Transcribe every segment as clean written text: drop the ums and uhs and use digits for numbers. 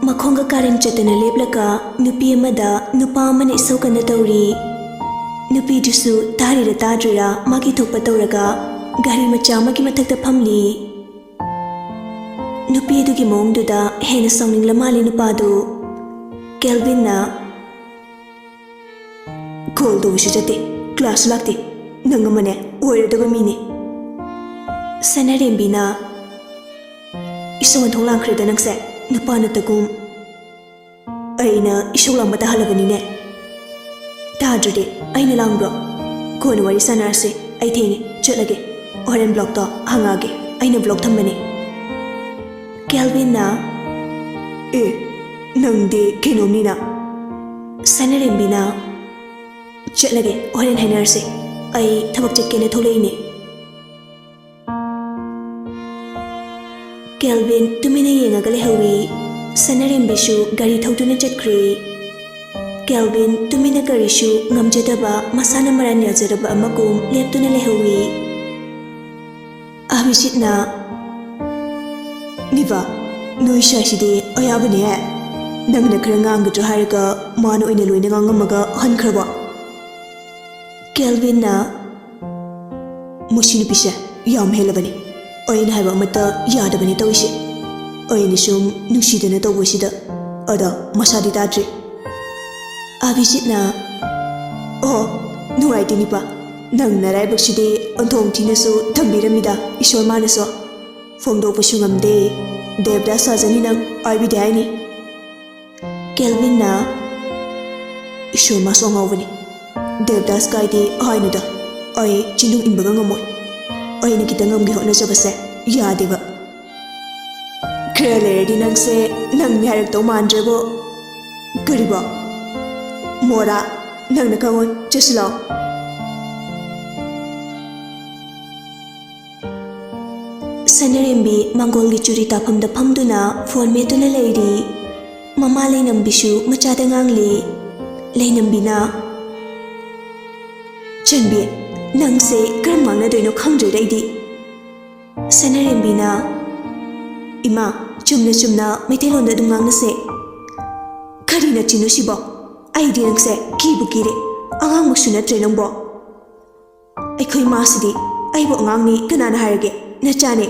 Makhonga karim chatana leplaka nupi amada nupa amana isau kana tauri. Nupi dusu tarira tadrira magi thokpa tauraga gari macha magi mathakta phamli. Nupi adugi mawngduda hena sawningla mali nupadu. Kelvin na call tawusu jate class lakte nangamane oiradaba mine. Sanarembi na isau thonglankhreда nangse nupa natagum aina isau langbata halabanine. Tadrede aina langbro kona wari sanarse ai theni chatlage oren block to hangage aina block thammane. Kelvin na nangde kenomnina. Sanarembi na chatlage oren hainarse ai thabak chatkene tholeine. Kelvin tumina yengaga lehawi. Sanarembisu gari thauduna chatkre. Kelvin tumina garishu ngamjadaba masana maran yazaraba amagum leptuna lehawi. Abhijitna Niva noi shashide ayabane nangna khara ngangadra haraga mano oina loina ngangamaga hankraba. Kelvin na mushinu pisha yam helabane oina haiba amata yadabane tawise oina sum nusidana tawbasida ada masadi tadre. Abhijitna nungaite nipa nang naraibakshide onthong thinasu thambiramida ishwar manaso phongdokpasu ngamde devda sajani nang aibide haini. Kelvin na ishwar maso ngawbani devdas kaide hainuda ai chinung inbaga ngamoi aina kita ngamgi hotnajabase yadeba. Khara leradi nangse nangni haraktaw mandrabo kariba Mora nangna kangoi chasilo. Sanarembi mangolgi churi tafamda phamduna phone metuna leiri. Mama leinambisu machada ngangli. Leinambina Chanbi nangse karam ngangnadoino khangdre aidi. Sanarembina Ima chumna chumna maithailonda adum ngangnase karina chinu sibo aidi nangse kibu kire angang musu natre nangbo. Aikhoi masidi aibo angangni kanana harage nachane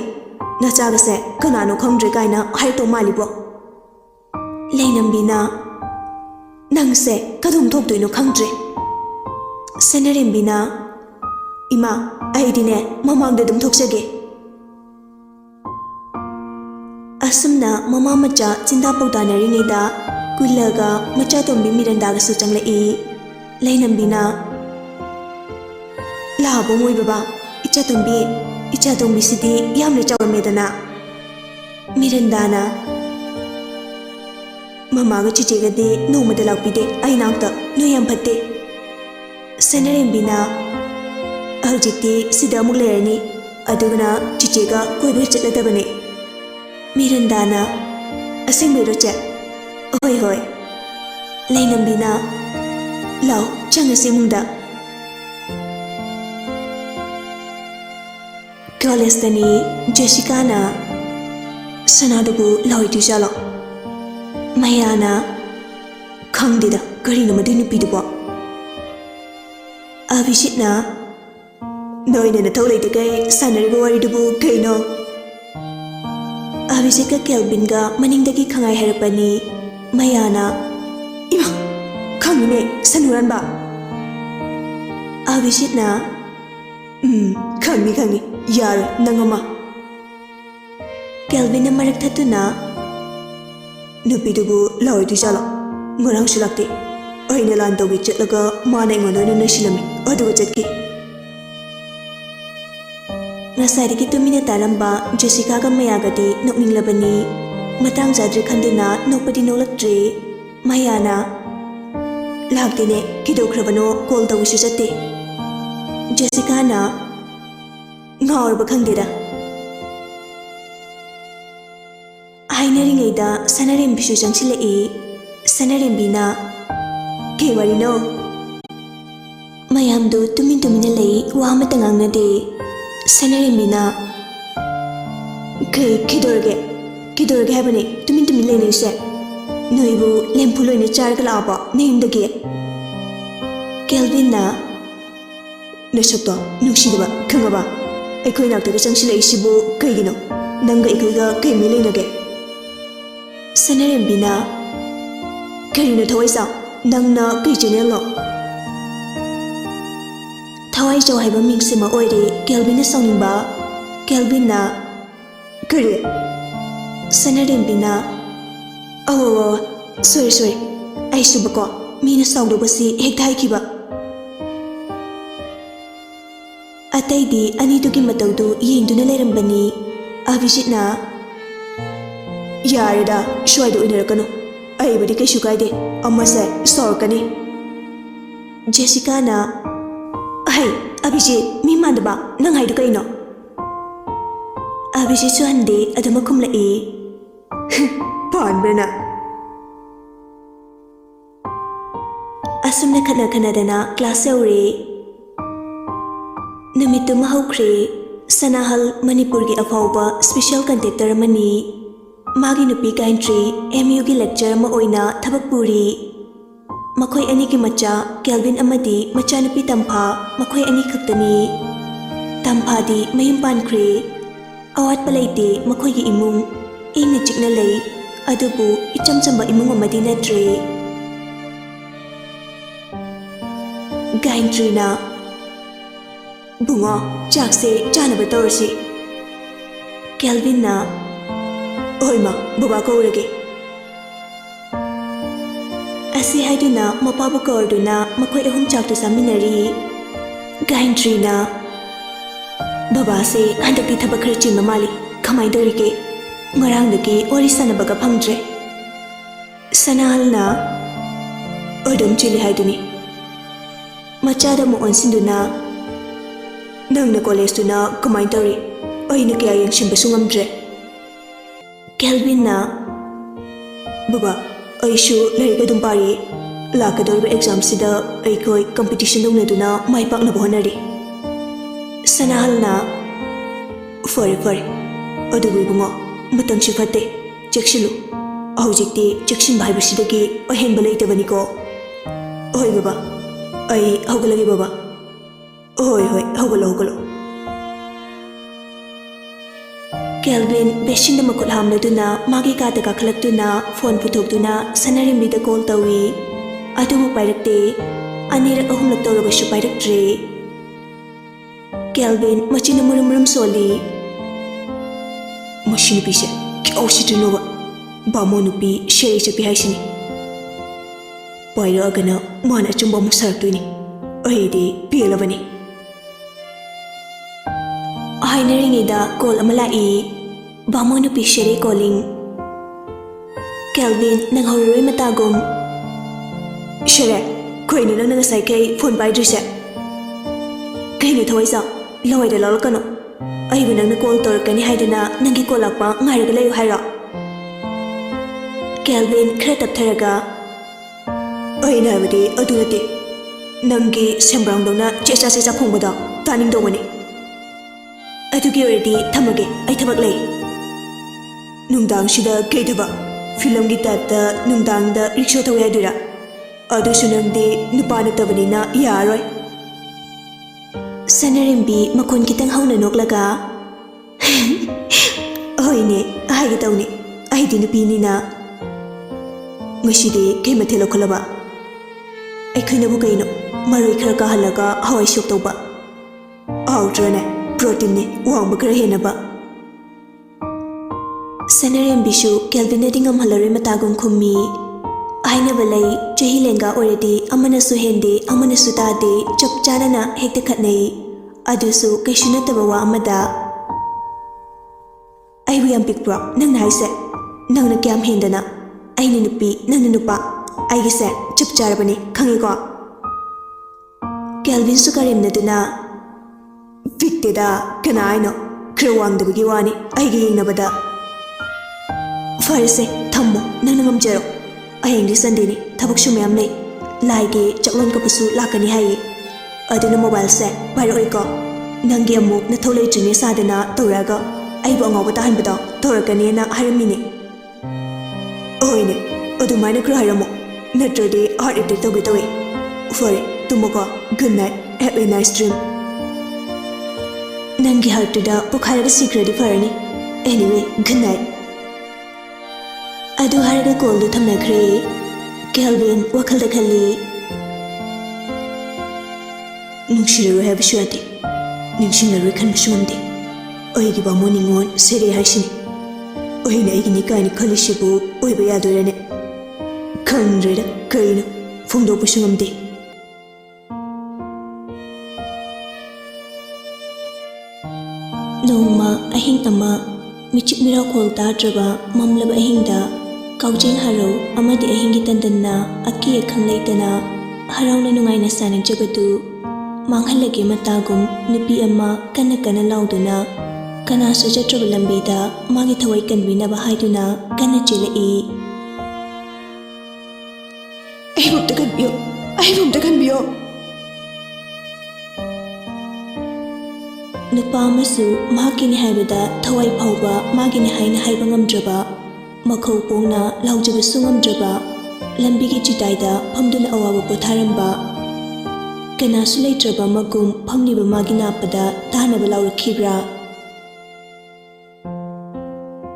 nachagase kanano khangdre kaina haito malibo. Leinambina nangse kadum thokdoino khangdre. Sanarembina Ima aidine mamangda dum thoksage. Asumna mama macha chinda pawdanari ngeida kuilaga macha tombi mirandaga su changlei. Leinambina labo moi baba icha tombi sidi yamle chawamedana. Mirandana mama ga chichega de nomada lakpide ainakta no yam phatte. Sanarembina hojikti sida amuk lerani adugana chichega koiba chatladabane. Mirandana asengbeiro che hoi hoi. Leinambina lau changase mungda. College tani Jessica na sanadubu lawi tujalo. Mayana khangdida karina madu nupidubo. Abhijitna noina na tholaide kai sanariba waridubu kaino. Abhijitga Kelvinga maningdagi khangai harapani. Mayana Ima khangine sanuranba. Abhijitna khangi yar nangama. Kelvin marak thatuna nupidubu lawi tujalo ngorang sulakte aina lan tawgi chatlaga mana ingono nasilami aduga chatki. Ngasarigi tumina taramba Jessica ga mayagadi nokninglabani. Matang jadri khanduna nokpadi nolaktre. Mayana laktene kidokrabano call tawusu chatte. Jessica na ngawrba khangdeda. Hainaringaida Sanarembisu changsilei. Sanarembina ke warino mayamdu tumina lei wa amata ngangnade. Sanarembina kidorge habane tumin lei se Noibu lempuloina chargalaba name the gate. Kelvinna Nashato, Nushidaba, Kangaba. I coin out the Sanction Shibu, Kaigino, Nanga Ikuga, Kamilinage. Sanarimbina Karina Toisa, Nangna Kijinello. Tawai Joe have a mixima oide, Kelvin is songing bar, Kelvinna Kuri Sanarimbina. Oh, sorry. I subako, Mina Saudobasi, Hekaikiba. Ataydi anituki mataudu yengduna lerambani abhijitna yarada shwaidu inarakano aibudi kaishu kaide amase sorkani Jessica na hey Abhijit mi mandaba nang haidu kaino Abhijit chuande adama kumla e panbrana asumna khana class yaure Namitu mahukre Sanahal Manipur ki afauba special contactor mani Magi nupi kaintri MU ki lecture ma oina thabak puri Makhoi ani ki macha Kelvin amadi macha nupi Tampha makhoi ani khaktani Tampha di mayum pankre awat palaite makhoi ki imung ingna chikna lei adubu icham chamba imung amadi natre Gaintri na Bungo, Jackse, Janaba Dorsi Kelvin na Oima, Buba Korage Asi Haiduna, Mapabu Korduna, Makoi Hum Chak to Seminary Gaintri na Baba say, Handaki Tabakrichi Mamali, Kamai Dorike, Marangaki, Orisana Baga Pangdre Sanahal na Odum Chili Haiduni Machada Mo on Sinduna Nangna college to na commentary Oina kaya yang simbasungam dre Kelvin na Baba, Aishu Larika Dumpari Lakador exam sida Aikoi competition dong na duna Mai pak na buhanari Sanahal na Fare Adubu bungo Matang sifate Jakshilu Ahujikti Jakshim Bhai Basidaki Ohen Balita Baniko Oi Baba Ai Hogalagi Baba Hoi, hogalo. Kelvin, beshin the makul hamna duna, magi kata kakalak duna, phone putok duna, sanarim bida call tawi. Atumu pairakte, anira ahum laktorabashu pairaktre. Kelvin, machina murum soli. Machine pisha, Kyoshitunova. Bamonupi, Sherry Chapi Haishini. Paira agana, mana chumba musartuni. Ahidi, Pilavani. Hainaringida call amalai Bamonu Pishere calling Kelvin nang horror matagum Shere Queen lang nang sakay phone by Drisha Kaino Toisa Loy the Lolcano I will nang call Torkani Haidana Nangi Kolapa Margalayo Hira Kelvin Kretap Teraga I never did Adulati Nangi Sembrandona Chesa Sesa Pumada Tanning Domini Adugi already Tamage, I tabak lay. Nungdang shida Gaitaba, film gitata, Nungdang the rickshaw to Edura. Adusunang de Nupana Tavanina, Yaroi. Sanarimbi, Makon Kitang Hona Noklaga. Oine, I get only. I didn't be na. Mashide came a telokalaba. I couldn't bugaino, Marika Halaga, how I shook over. Outrunner. Protein ni wang bakra henaba Sanariam bishu Kelvin dingam halari matagum khummi aina balai chahi lenga already amana su hende amana su tade chap chana na hekta khatnei adusu kaishuna tabawa amada ai wi am big bro nang nai se nang na kyam hendana ai ni nupi nang na nupa ai gi se chap charabani khangi ko Kelvin su karim na duna Victida, can I know? Crewang the Bigiwani, I gain Nabada. Farse, Tammo, Nanam Jero. I hang this Sandini, Tabakshumamne, Laige, Chaklon Kapusu, Lakani Hai. I did a mobile set, Pyroico. Nangiamu, Natole Juni Sadana, Toraga. I bong over the Hambada, Toraganina, Haramini. Oine, ꯑꯗꯨꯃꯥꯏꯅ ꯈꯔ ꯍꯥꯏꯔꯝꯃꯣ ꯅꯠꯇ꯭ꯔꯗꯤ heart attack ꯇꯧꯒꯦ ꯇꯧꯋꯦ ꯐꯔꯦ ꯇꯨꯝꯃꯣꯀꯣ good night help ꯑꯦ nice dream ꯅꯪꯒꯤ ꯍꯥꯔꯠꯇꯨꯗ ꯄꯣꯈꯥꯏꯔꯒ ꯁꯤꯈ꯭ꯔꯗꯤ ꯐꯔꯅꯤ anyway good night ꯑꯗꯨ ꯍꯥꯏꯔꯒ ꯀꯣꯜꯗꯨ ꯊꯝꯅꯈ꯭ꯔꯦ ꯀꯦꯜꯚꯤꯟ ꯋꯥꯈꯜꯗ ꯈꯜꯂꯤ ꯅꯨꯡꯁꯤꯔꯔꯣꯏ ꯍꯥꯏꯕꯁꯨ ꯌꯥꯗꯦ ꯅꯤꯡꯁꯤꯡꯂꯔꯣꯏ ꯈꯟꯕꯁꯨ ꯉꯝꯗꯦ ꯑꯩꯒꯤ ꯕꯥꯃꯣꯟ ꯅꯤꯉꯣꯜ ꯁꯦꯔꯦ ꯍꯥꯏꯁꯤꯅꯤ ꯑꯩꯅ ꯑꯩꯒꯤꯅꯤ ꯀꯥꯏꯅ ꯈꯜꯂꯤꯁꯤꯕꯨ ꯑꯣꯏꯕ ꯌꯥꯗꯣꯏꯔꯅꯦ ꯈꯪꯗ꯭ꯔꯦꯗ ꯀꯩꯅꯣ ꯐꯣꯡꯗꯣꯛꯄꯁꯨ ꯉꯝꯗꯦ ꯅꯣꯡꯃ ꯑꯍꯤꯡ ꯑꯃ ꯃꯤꯆꯤꯛ ꯃꯤꯔꯥꯎꯈꯣꯜ ꯇꯥꯗ꯭ꯔꯕ ꯃꯝꯂꯕ ꯑꯍꯤꯡꯗ ꯀꯥꯎꯖꯦꯡ ꯍꯔꯧ ꯑꯃꯗꯤ ꯑꯍꯤꯡꯒꯤ ꯇꯟꯗꯟꯅ ꯑꯀꯤ ꯑꯈꯪ ꯂꯩꯇꯅ ꯍꯔꯥꯎꯅ ꯅꯨꯡꯉꯥꯏꯅ ꯁꯥꯟꯅꯖꯕꯗꯨ ꯃꯥꯡꯍꯜꯂꯒꯦ ꯃꯇꯥꯒꯨꯝ ꯅꯨꯄꯤ ꯑꯃ ꯀꯟꯅ ꯀꯟꯅ ꯂꯥꯎꯗꯨꯅ ꯀꯅꯥꯁꯨ ꯆꯠꯇ꯭ꯔꯕ ꯂꯝꯕꯤꯗ ꯃꯥꯒꯤ ꯊꯋꯥꯏ ꯀꯟꯕꯤꯅꯕ ꯍꯥꯏꯗꯨꯅ ꯀꯟꯅ ꯆꯦꯜꯂꯛꯏ ꯑꯩꯕꯨ ꯑꯝꯇ ꯀꯟꯕꯤꯌꯣ ꯑꯩꯕꯨ ꯑꯝꯇ ꯀꯟꯕꯤꯌꯣ ꯅꯨꯄꯥ ꯑꯃꯁꯨ ꯃꯍꯥꯛꯀꯤꯅꯤ ꯍꯥꯏꯕꯗ ꯊꯋꯥꯏ ꯐꯥꯎꯕ ꯃꯥꯒꯤꯅꯤ ꯍꯥꯏꯅ ꯍꯥꯏꯕ ꯉꯝꯗ꯭ꯔꯕ ꯃꯈꯧ ꯄꯣꯡꯅ ꯂꯥꯎꯖꯕꯁꯨ ꯉꯝꯗ꯭ꯔꯕ ꯂꯝꯕꯤꯒꯤ ꯆꯤꯇꯥꯏꯗ ꯐꯝꯗꯨꯅ ꯑꯋꯥꯕ ꯄꯣꯊꯥꯔꯝꯕ ꯀꯅꯥꯁꯨ ꯂꯩꯇ꯭ꯔꯕ ꯃꯒꯨꯝ ꯐꯝꯂꯤꯕ ꯃꯥꯒꯤ ꯅꯥꯞꯄꯗ ꯇꯥꯅꯕ ꯂꯥꯎꯔꯛꯈꯤꯕ꯭ꯔꯥ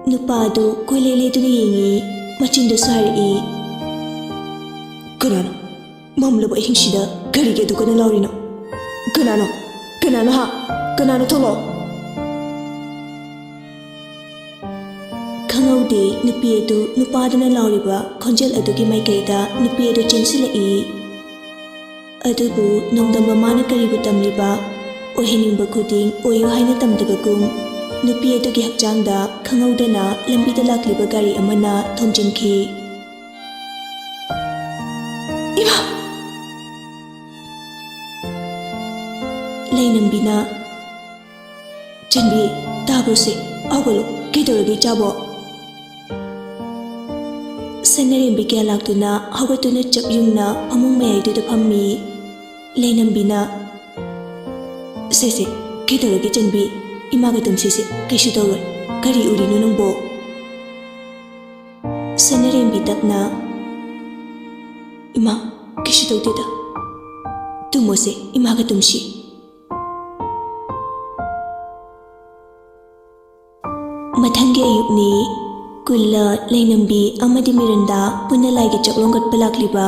ꯅꯨꯄꯥ ꯑꯗꯨ ꯀꯣꯏꯂꯩ ꯂꯩꯗꯨꯅ ꯌꯦꯡꯉꯤ ꯃꯆꯤꯟꯗꯁꯨ ꯍꯥꯏꯔꯛꯏ ꯀꯅꯥꯅꯣ ꯃꯝꯂꯕ ꯑꯍꯤꯡꯁꯤꯗ ꯀꯔꯤꯒꯤ ꯑꯗꯨ ꯀꯟꯅ ꯂꯥꯎꯔꯤꯅꯣ ꯀꯅꯥꯅꯣ ꯀꯅꯥꯅꯣ ꯍꯥ ꯀꯅꯥꯅꯣ ꯊꯣꯛꯂꯛꯑꯣ ꯈꯪꯍꯧꯗꯦ ꯅꯨꯄꯤ ꯑꯗꯨ ꯅꯨꯄꯥꯗꯨꯅ ꯂꯥꯎꯔꯤꯕ ꯈꯣꯟꯖꯦꯜ ꯑꯗꯨꯒꯤ ꯃꯥꯏꯀꯩꯗ ꯅꯨꯄꯤ ꯑꯗꯨ ꯆꯦꯟꯁꯤꯜꯂꯛꯏ ꯑꯗꯨꯕꯨ ꯅꯣꯡꯗꯝꯕ ꯃꯥꯅ ꯀꯔꯤꯕꯨ ꯇꯝꯂꯤꯕ ꯑꯣꯏꯍꯟꯅꯤꯡꯕ ꯈꯨꯗꯤꯡ ꯑꯣꯏꯌꯨ ꯍꯥꯏꯅ ꯇꯝꯗꯕꯒꯨꯝ ꯅꯨꯄꯤ ꯑꯗꯨꯒꯤ ꯍꯛꯆꯥꯡꯗ ꯈꯪꯍꯧꯗꯅ ꯂꯝꯕꯤꯗ ꯂꯥꯛꯂꯤꯕ ꯒꯥꯔꯤ ꯑꯃꯅ ꯊꯣꯝꯖꯤꯟꯈꯤ ꯏꯃꯥ ꯂꯩꯅꯝꯕꯤꯅ ꯆꯟꯕꯤ ꯇꯥꯕ꯭ꯔꯣꯁꯦ ꯍꯧꯒꯠꯂꯨ ꯀꯩꯗꯧꯔꯒꯦ ꯏꯆꯥꯕꯣ ꯁꯅꯔꯦꯝꯕꯤ ꯀꯌꯥ ꯂꯥꯛꯇꯨꯅ ꯍꯧꯒꯠꯇꯨꯅ ꯆꯞ ꯌꯨꯡꯅ ꯐꯃꯨꯡ ꯃꯌꯥꯏꯗꯨꯗ ꯐꯝꯃꯤ ꯂꯩꯅꯝꯕꯤꯅ ꯁꯦ ꯀꯩꯗꯧꯔꯒꯦ ꯆꯟꯕꯤ ꯏꯃꯥꯒ ꯇꯨꯝꯁꯤꯁꯦ ꯀꯩꯁꯨ ꯇꯧꯔꯣꯏ ꯀꯔꯤ ꯎꯔꯤꯅꯣ ꯅꯪꯕꯣ ꯁꯅꯔꯦꯝꯕꯤ ꯇꯞꯅ ꯏꯃꯥ ꯀꯩꯁꯨ ꯇꯧꯗꯦꯗ ꯇꯨꯝꯃꯣꯁꯦ ꯏꯃꯥꯒ ꯇꯨꯝꯁꯤ ꯃꯊꯪꯒꯤ ꯑꯌꯨꯛꯅꯤ ꯀꯨꯜꯂ ꯂꯩꯅꯝꯕꯤ ꯑꯃꯗꯤ ꯃꯤꯔꯟꯗꯥ ꯄꯨꯟꯅ ꯂꯥꯏꯒꯤ ꯆꯥꯛꯂꯣꯡꯒꯠꯄ ꯂꯥꯛꯂꯤꯕ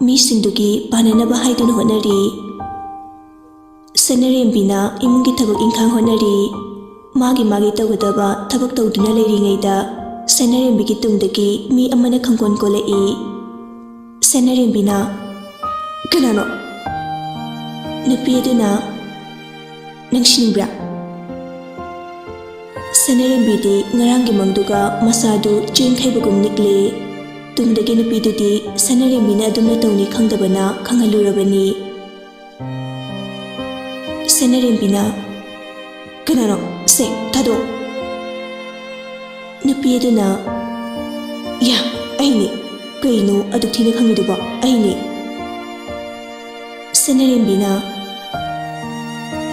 ꯃꯤꯁꯤꯡꯗꯨꯒꯤ ꯄꯥꯅꯅꯕ ꯍꯥꯏꯗꯨꯅ ꯍꯣꯠꯅꯔꯤ ꯁꯅꯔꯦꯝꯕꯤꯅ ꯏꯃꯨꯡꯒꯤ ꯊꯕꯛ ꯏꯪꯈꯥꯡ ꯍꯣꯠꯅꯔꯤ ꯃꯥꯒꯤ ꯇꯧꯒꯗꯕ ꯊꯕꯛ ꯇꯧꯗꯨꯅ ꯂꯩꯔꯤꯉꯩꯗ ꯁꯅꯔꯦꯝꯕꯤꯒꯤ ꯇꯨꯡꯗꯒꯤ ꯃꯤ ꯑꯃꯅ ꯈꯪꯀꯣꯟ ꯀꯣꯜꯂꯛꯏ ꯁꯅꯔꯦꯝꯕꯤꯅ ꯀꯅꯥꯅꯣ ꯅꯨꯄꯤ ꯑꯗꯨꯅ ꯅꯪꯁꯤꯡꯕ꯭ꯔꯥ ꯁꯅꯔꯦꯝꯕꯤꯗꯤ ꯉꯔꯥꯡꯒꯤ ꯃꯪꯗꯨꯒ ꯃꯁꯥꯗꯨ ꯆꯦꯟꯈꯩꯕꯒꯨꯝ ꯅꯤꯛꯂꯦ ꯇꯨꯡꯗꯒꯤ ꯅꯨꯄꯤꯗꯨꯗꯤ ꯁꯅꯔꯦꯝꯕꯤꯅ ꯑꯗꯨꯝꯅ ꯇꯧꯅꯤ ꯈꯪꯗꯕꯅ ꯈꯪꯍꯜꯂꯨꯔꯕꯅꯤ ꯁꯅꯔꯦꯝꯕꯤꯅ ꯀꯅꯥꯅꯣ ꯁꯦ ꯊꯥꯗꯣꯛ ꯅꯨꯄꯤ ꯑꯗꯨꯅ ꯌꯥ ꯑꯩꯅꯦ ꯀꯩꯅꯣ ꯑꯗꯨꯛ ꯊꯤꯅ ꯈꯪꯉꯤꯗꯨꯕꯣ ꯑꯩꯅꯦ ꯁꯅꯔꯦꯝꯕꯤꯅ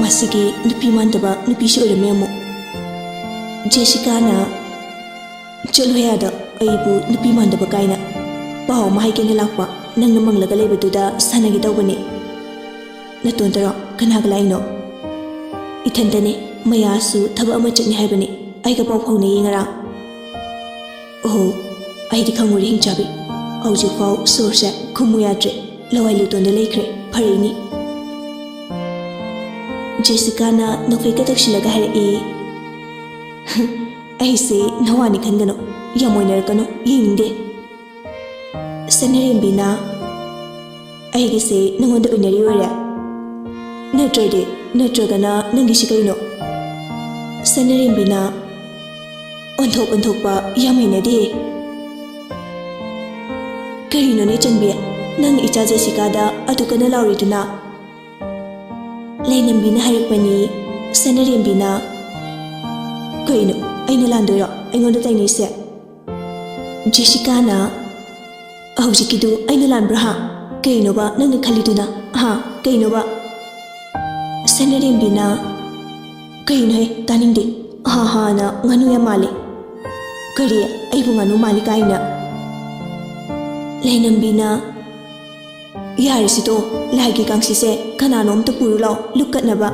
ꯃꯁꯤꯒꯤ ꯅꯨꯄꯤ ꯃꯥꯟꯗꯕ ꯅꯨꯄꯤꯁꯤ ꯑꯣꯏꯔꯝꯃꯦ ꯑꯃꯨꯛ ꯖꯦꯁꯤꯀꯥꯅ ꯆꯠꯂꯣ ꯌꯥꯗ ꯑꯩꯕꯨ ꯅꯨꯄꯤ ꯃꯥꯟꯗꯕ ꯀꯥꯏꯅ ꯄꯥꯎ ꯑꯃ ꯍꯥꯏꯒꯦꯅ ꯂꯥꯛꯄ ꯅꯪꯅ ꯃꯪꯂꯒ ꯂꯩꯕꯗꯨꯗ ꯁꯥꯟꯅꯒꯦ ꯇꯧꯕꯅꯦ ꯅꯇꯣꯟꯇꯔꯣ ꯀꯅꯥꯒ ꯂꯥꯛꯏꯅꯣ ꯏꯊꯟꯇꯅꯦ ꯃꯌꯥꯁꯨ ꯊꯕꯛ ꯑꯃ ꯆꯠꯅꯤ ꯍꯥꯏꯕꯅꯦ ꯑꯩꯒ ꯄꯥꯎ ꯐꯥꯎꯅꯩꯌꯦ ꯉꯔꯥꯡ ꯑꯣꯍꯣ ꯑꯩꯗꯤ ꯈꯪꯉꯨꯔꯦ ꯍꯤꯡꯆꯥꯕꯤ ꯍꯧꯖꯤꯛꯐꯥꯎ ꯁꯣꯔꯁꯦ ꯈꯨꯝꯃꯨ ꯌꯥꯗ꯭ꯔꯦ ꯂꯋꯥꯏ ꯂꯨꯇꯣꯟꯗ ꯂꯩꯈ꯭ꯔꯦ ꯐꯔꯛꯏꯅꯤ ꯖꯦꯁꯤꯀꯥꯅ ꯅꯣꯛꯐꯦꯠꯀ ꯇꯛꯁꯤꯜꯂꯒ ꯍꯥꯏꯔꯛꯏ ꯑꯩꯁꯦ ꯅꯋꯥꯅꯤ ꯈꯟꯒꯅꯣ ꯌꯥꯝ ꯑꯣꯏꯅꯔꯛꯀꯅꯣ ꯌꯦꯡꯅꯤꯡꯗꯦ ꯁꯅꯔꯦꯝꯕꯤꯅ ꯑꯩꯒꯤꯁꯦ ꯅꯉꯣꯟꯗ ꯑꯣꯏꯅꯔꯤ ꯑꯣꯏꯔꯦ ꯅꯠꯇ꯭ꯔꯒꯅ ꯅꯪꯒꯤꯁꯤ ꯀꯩꯅꯣ ꯁꯅꯔꯦꯝꯕꯤꯅ ꯑꯣꯟꯊꯣꯛꯄ ꯌꯥꯝ ꯍꯩꯅꯗꯦ ꯀꯔꯤꯅꯣꯅꯦ ꯆꯟꯕꯤ ꯅꯪ ꯏꯆꯥ ꯖꯦꯁꯤꯀꯥꯗ ꯑꯗꯨ ꯀꯟꯅ ꯂꯥꯎꯔꯤꯗꯨꯅ ꯂꯩꯅꯝꯕꯤꯅ ꯍꯥꯏꯔꯛꯄꯅꯤ ꯁꯅꯔꯦꯝꯕꯤꯅ ꯀꯩꯅꯣ ꯑꯩꯅ ꯂꯥꯟꯗꯣꯏꯔꯣ ꯑꯩꯉꯣꯟꯗ ꯇꯥꯏꯅꯩꯁꯦ ꯖꯦꯁꯤꯀꯥꯅ ꯍꯧꯖꯤꯛꯀꯤꯗꯨ ꯑꯩꯅ ꯂꯥꯟꯕ꯭ꯔꯥ ꯍꯥ ꯀꯩꯅꯣꯕ ꯅꯪꯅ ꯈꯜꯂꯤꯗꯨꯅ ꯍꯥ ꯀꯩꯅꯣꯕ ꯁꯅꯔꯦꯝꯕꯤꯅ ꯀꯩꯅꯣꯍꯦ ꯇꯥꯅꯤꯡꯗꯦ ꯍꯥꯅ ꯉꯥꯅꯨ ꯌꯥꯝ ꯃꯥꯜꯂꯦ ꯀꯔꯤ ꯑꯩꯕꯨ ꯉꯥꯅꯨ ꯃꯥꯜꯂꯤ ꯀꯥꯏꯅ Lainambina Yarisito Lagi Kangsise Kananom to Purulo look at Naba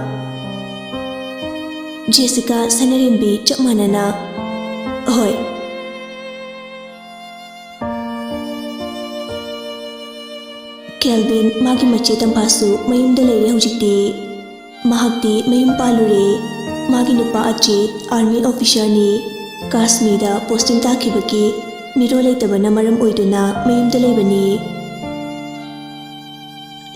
Jessica Sanarimbi Chapmanana Ahoy Kelvin Magi Mache Tampasu Mayum Delay Hujiti Mahakti Mayum Palure Magi Nupa Achi Army Officer Ni Kasmida Posting Takibaki Mirole Tabana Maram Oiduna Mayum Delay Bani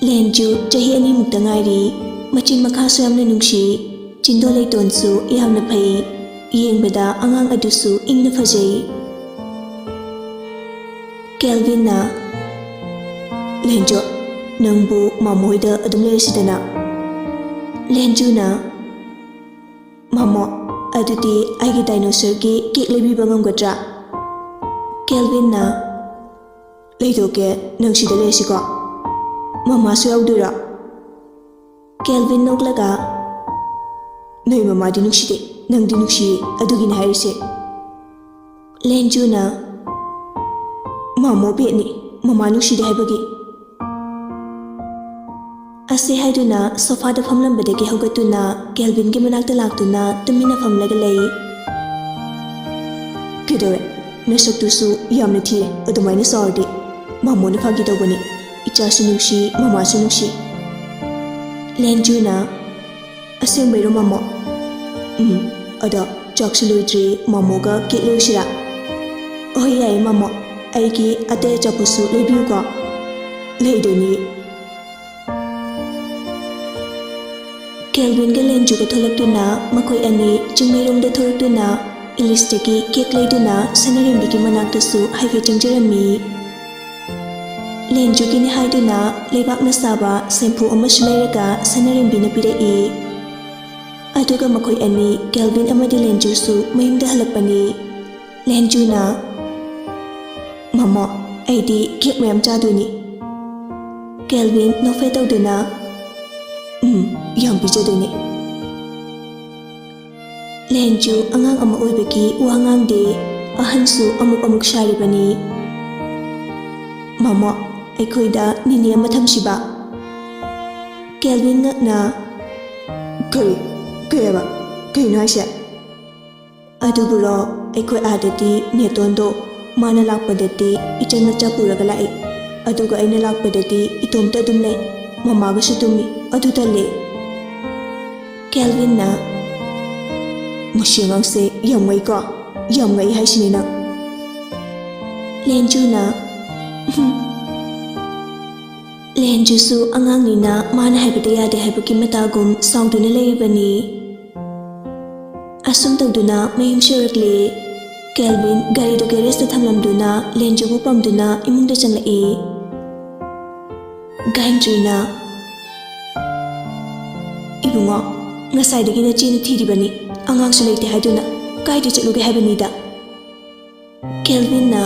Lenju Jahi Ani Muktangairi Machin Makasu Amna Nungshi Chindo Laytonsu Yamna Pai Yengbada Angang Adusu Ingna Fajay Kelvin na Lenjo Nangbu Mamoida Adumle Sidana Lenju na Mamo Aduti Aigi Dinosaur Ki Kik Lebi Bangam Gadra Kelvin na Laydoke Nangshida Lesiko Mama Suyaudura Kelvin Noglaga Noi Mama Dinushide Nang Dinushi Adugin Harise Lenju na Mamo Betni Mama Nushide Habagi Ase haiduna sofa da famlambadagi hogatuna Kelvin gi manakta laktuna tumina famlaga lei Kidore nasaktusu yamna thire adumaina saurdi mamona phagi tawbani ichasu nungshi mamasu nungshi Lenjuna asengbairo mamo ada chaksu loidri mamoga ketleushira Oi ai mamo aigi ate chapusu lebiu ko leidoni Kelvin ga Lenju ga tholakduna makoi ani chingmeirom da thorakduna ilistaki kek leiduna Sanarimbi ki manaktasu haife changjarami Lenju ki ni haiduna leibak na saba sempu amasu leiraga Sanarimbi na pirai aduga makoi ani Kelvin amadi Lenju su mayumda halakpani Lenju na Mama aidi kek mayam chaduni Kelvin no fe tawduna Yang pijaduni Lenju angang ama oibaki wangang de ahansu amuk sharibani Mama aikoida nini ama thamsiba Kelvin ngakna Kaya na siya Aduburo aikoi adati netondo mana lakpadati ichan macha puraga lai aduga aina lakpadati itomta dumlai Mamaga sutumi adu tale Kelvin na Mushingang se yamway ko yamway hai sinina Lenju na Lenju su angang nina mana haibata yade haibaki matagum sauduna leibani Asum tawduna mayum shirakle Kelvin gari do garage ta thamlamduna Lenju bu pamduna imungda changlai Gaintrina Ibungo ngasai na chini thiribani angang su leite haiduna kaidi chatluge haibanida Kelvin na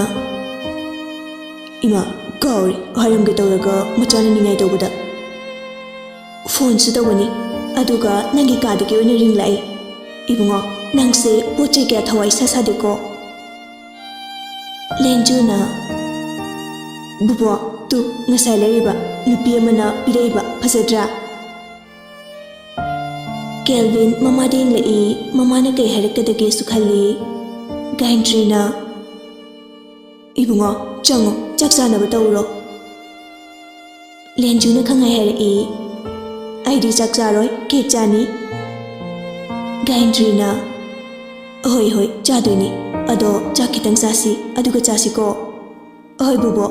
Ima gauri haramge tawraga machana ningai tawbada phone su tawani aduga nangi kadagi oina ring lai Ibungo nangse poche kya thawai sasadeko Lenju na Bubo tu ngasai leriba nupi amana piraiba phajadra Kelvin mama ding lai mama na kai harakadage sukhalli Gaintrina Ibungo chango chaksana batawro Lenju na khangai harai aidi chaksaroi ke chani Gaintrina hoi chaduni ado chakitang sasi aduga chasi ko hoi bubo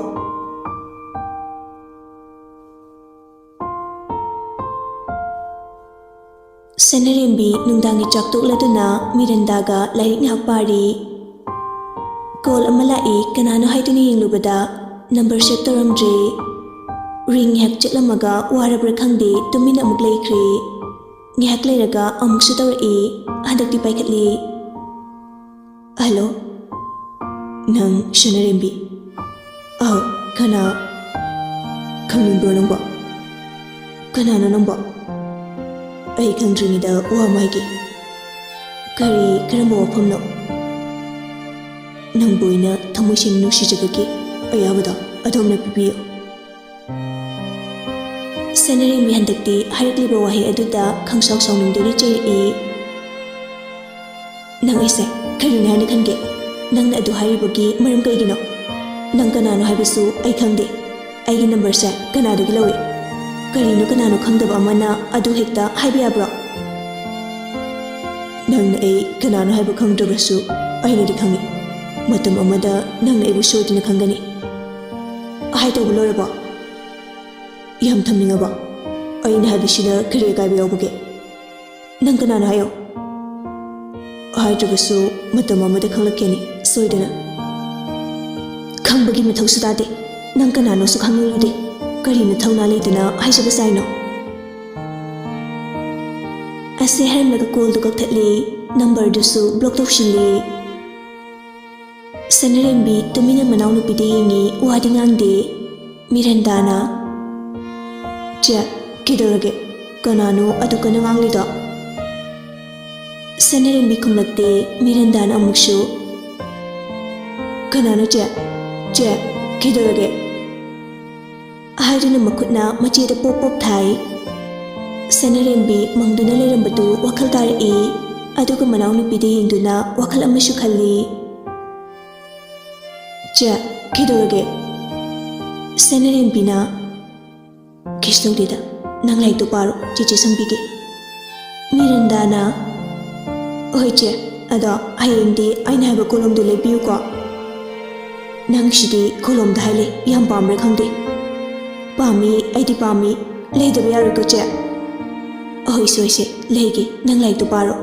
Sanarimbi nungdangi chaktukladuna Mirandaga lairik ngak pari Call amalai kanano haiduni yenglubada number save taramdre ring hek chatlamaga warabra khangde tumina amuk leikre ngak leiraga amuk su tawri handakti paikhatli Hello Nang Sanarimbi kana khangbro nangba kanano nangba Ai khangdringida wa maigi kari karamba wafamno Nang boina thamoising nuksijabagi ayabada ꯑꯗꯣꯝꯅ ꯄꯤꯕꯤꯌꯨ ꯁꯦꯅꯔꯦꯝꯕꯤ ꯍꯟꯗꯛꯇꯤ ꯍꯥꯏꯔꯛꯂꯤꯕ ꯋꯥꯍꯩ ꯑꯗꯨꯗ ꯈꯪꯁꯥꯎ ꯁꯥꯎꯅꯤꯡꯗꯨꯅ ꯆꯩꯔꯛꯏ ꯅꯪ ꯑꯩꯁꯦ ꯀꯔꯤꯅꯤ ꯍꯥꯏꯅ ꯈꯟꯒꯦ ꯅꯪꯅ ꯑꯗꯨ ꯍꯥꯏꯔꯤꯕꯒꯤ ꯃꯔꯝ ꯀꯩꯒꯤꯅꯣ ꯅꯪ ꯀꯅꯥꯅꯣ ꯍꯥꯏꯕꯁꯨ ꯑꯩ ꯈꯪꯗꯦ ꯑꯩꯒꯤ ꯅꯝꯕꯔꯁꯦ ꯀꯅꯥꯗꯒꯤ ꯂꯧꯏ ꯀꯔꯤꯅꯣ ꯀꯅꯥꯅꯣ ꯈꯪꯗꯕ ꯑꯃꯅ ꯑꯗꯨ ꯍꯦꯛꯇ ꯍꯥꯏꯕ ꯌꯥꯕ꯭ꯔꯣ ꯅꯪꯅ ꯑꯩ ꯀꯅꯥꯅꯣ ꯍꯥꯏꯕ ꯈꯪꯗ꯭ꯔꯕꯁꯨ ꯑꯩꯅꯗꯤ ꯈꯪꯏ ꯃꯇꯝ ꯑꯃꯗ ꯅꯪꯅ ꯑꯩꯕꯨ ꯁꯣꯏꯗꯅ ꯈꯪꯒꯅꯤ ꯍꯥꯏꯗꯧꯕ ꯂꯣꯏꯔꯕꯣ ꯌꯥꯝ ꯊꯝꯅꯤꯡꯉꯕꯣ ꯑꯩꯅ ꯍꯥꯏꯕꯁꯤꯗ ꯀꯔꯤ ꯑꯀꯥꯏꯕ ꯌꯥꯎꯕꯒꯦ ꯅꯪ ꯀꯅꯥꯅꯣ ꯍꯥꯏꯌꯣ ꯍꯥꯏꯗ꯭ꯔꯕꯁꯨ ꯃꯇꯝ ꯑꯃꯗ ꯈꯪꯂꯛꯀꯅꯤ ꯁꯣꯏꯗꯅ ꯈꯪꯕꯒꯤ ꯃꯊꯧꯁꯨ ꯇꯥꯗꯦ ꯅꯪ ꯀꯅꯥꯅꯣꯁꯨ ꯈꯪꯂꯨꯗꯦ ꯀꯔꯤꯅ ꯊꯧꯅꯥ ꯂꯩꯇꯅ ꯍꯥꯏꯖꯕ ꯁꯥꯏꯅꯣ ꯑꯁꯤ ꯍꯥꯏꯔꯝꯂꯒ ꯀꯣꯜꯗꯨ ꯀꯛꯊꯠꯂꯤ ꯅꯝꯕꯔꯗꯨꯁꯨ ꯕ꯭ꯂꯣꯛ ꯇꯧꯁꯤꯜꯂꯤ ꯁꯅꯔꯦꯝꯕꯤ ꯇꯨꯃꯤꯟꯅ ꯃꯅꯥꯎꯅꯨꯄꯤꯗ ꯌꯦꯡꯉꯤ ꯋꯥꯗꯤ ꯉꯥꯡꯗꯦ ꯃꯤꯔꯟꯗꯥꯅ ꯆꯦ ꯀꯩꯗꯧꯔꯒꯦ ꯀꯅꯥꯅꯣ ꯑꯗꯨ ꯀꯟꯅ ꯉꯥꯡꯂꯤꯗꯣ ꯁꯅꯔꯦꯝꯕꯤ ꯈꯨꯝꯂꯛꯇꯦ ꯃꯤꯔꯟꯗꯥꯅ ꯑꯃꯨꯛꯁꯨ ꯀꯅꯥꯅꯣ ꯆꯦ ꯀꯩꯗꯧꯔꯒꯦ ꯍꯥꯏꯗꯨꯅ ꯃꯈꯨꯠꯅ ꯃꯆꯦꯗ ꯄꯣꯞ ꯄꯣꯞ ꯊꯥꯏ ꯁꯅꯔꯦꯝꯕꯤ ꯃꯪꯗꯨꯅ ꯂꯩꯔꯝꯕꯗꯨ ꯋꯥꯈꯜ ꯇꯥꯔꯛꯏ ꯑꯗꯨꯒ ꯃꯅꯥꯎꯅꯨꯄꯤꯗ ꯌꯦꯡꯗꯨꯅ ꯋꯥꯈꯜ ꯑꯃꯁꯨ ꯈꯜꯂꯤ ꯆꯦ ꯀꯩꯗꯧꯔꯒꯦ ꯁꯅꯔꯦꯝꯕꯤꯅ ꯀꯩꯁꯨ ꯇꯧꯗꯦꯗ ꯅꯪ ꯂꯥꯏꯔꯤꯛꯇꯣ ꯄꯥꯔꯣ ꯆꯦꯆꯦ ꯁꯪꯕꯤꯒꯦ ꯃꯤꯔꯟꯗꯥꯅ ꯍꯣꯏ ꯆꯦ ꯑꯗꯣ ꯍꯌꯦꯡꯗꯤ ꯑꯩꯅ ꯍꯥꯏꯕ ꯀꯣꯂꯣꯝꯗꯨ ꯂꯩꯕꯤꯌꯨꯀꯣ ꯅꯪꯁꯤꯗꯤ ꯀꯣꯂꯣꯝꯗ ꯍꯥꯏꯂꯦ ꯌꯥꯝ ꯄꯥꯝꯕ꯭ꯔꯥ ꯈꯪꯗꯦ ꯄꯥꯝꯃꯤ ꯑꯩꯗꯤ ꯄꯥꯝꯃꯤ ꯂꯩꯗꯕ ꯌꯥꯔꯣꯏꯀꯣ ꯆꯦ ꯑꯍꯣꯏ ꯁꯣꯏꯁꯦ ꯂꯩꯒꯦ ꯅꯪ ꯂꯥꯏꯔꯤꯛꯇꯣ ꯄꯥꯔꯣ